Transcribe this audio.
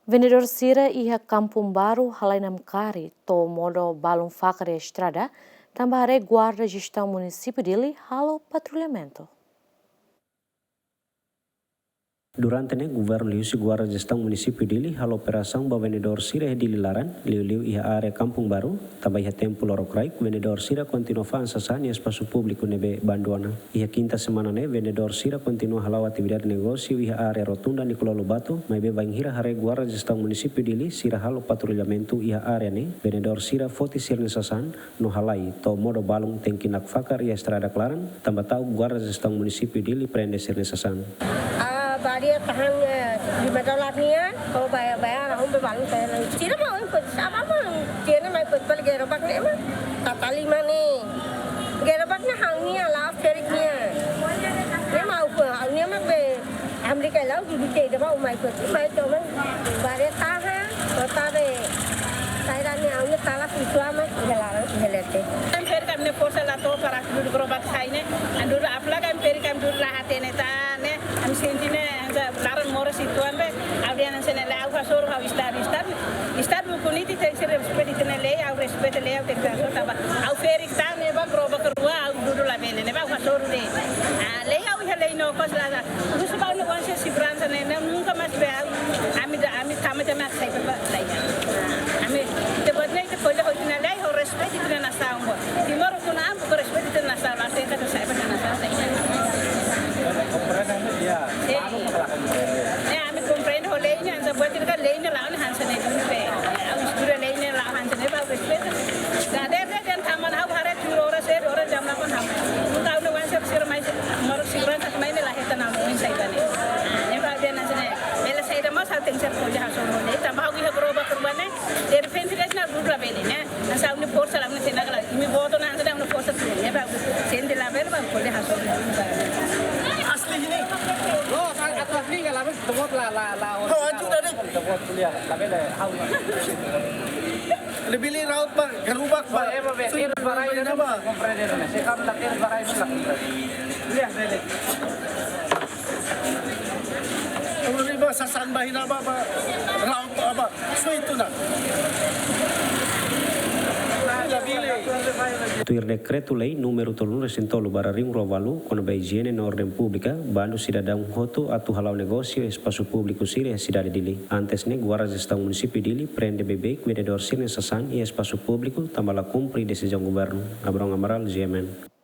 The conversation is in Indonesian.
Vendedor sira iha Kampung Baru Halainam Kari, to modo balum facare estrada, tambare guarda gestão município dele, halo patrulhamento. Durante o governo Liu Guarda Gestão Município dele, a operação para vendedor Sira de Lilaran, Liu e a área Kampung Baru, também a tempo Lorocrai, vendedor Sira continua a e espaço público nebe Banduana. E a quinta semana né, vendedor Sira continua a atividade de negócio e a área rotunda Nicolau Lobato, mas be banhira a Guarda Gestão Município dele, Sira halo patrulhamento e a área né, vendedor Sira foti sir nesasan, no halai, to modo balung tem nak fakar e a estrada claran, também tahu Guarda Gestão Município dele prende sir nesasan. Dia tahan $5 niya, kalau bayar ako bebalu saya lang. Sino mo ang sama mo? Sino may pagpal gerobak niya ma? Tatalima ni. Gerobak na hang niya, laaf terik niya. Niya mau ko, niya magbe Amerika law gibite ba umay ko. May to man bare taha, tabe. Saya ni awalnya salah itu amat dilarang dihelete. Kami kami forsa la to para dulu gerobak saya ni. Andur apla kami dulu rahatene ta ne. Kami sentine larang moro situan be audian senele au fasor ha istar bukuniti teksir respect tenele au respect le au teksir taba au ferik ta ne ba groba kerua au dudu la bele ne ba fasor de le au hele no kos la us ba no wanse sibran ne nunca mas be ami kama te mak sai ba lai ami te bodne te pole ho tenele ho respect tenele na saungo timoro kuna am ko respect tenele na saungo te ta sai ba na saungo kami comprendo leña, se puede tirar leña la una hansen en un pe, a ustura leña la hansen en el respeto. Cada vez que taman hau hara churora ser ora jamna kon ham. Muka una wansa sir mai mor siran tak mai la heta na mo insai bane. Ne ba de na sene. Mela sai da mas hal tenser ko ja so mo ne tam hau hi groba kurbane. Der fentres na rudra bene ne. Na sa una forza la una senagala. Mi voto na anda una forza ne ba sen de la ver ba ko le haso. Asli ni. Oh, atas ni la tengok la. Oh, anjur dah. Tengok kuliah. Tapi dah hau. Lebih raut bang, gerubak bang. Sudah barai dah bang. Comprender ni. Sekam tak kira barai pula. Lihat deh. Kamu ni bang sasan bahin apa bang? Raut apa? So itu nak. Tuir decreto-lei número 300 Bararing Rovalu com a higiene na ordem pública, bando cidadão roto atu halau negócio e espaço público siri a cidade dele. Antes ne guarda gestão município dele prende bebê cuidador siri sasan e espaço público tambala cumpre decisão governo. Abrão Amaral, GMN.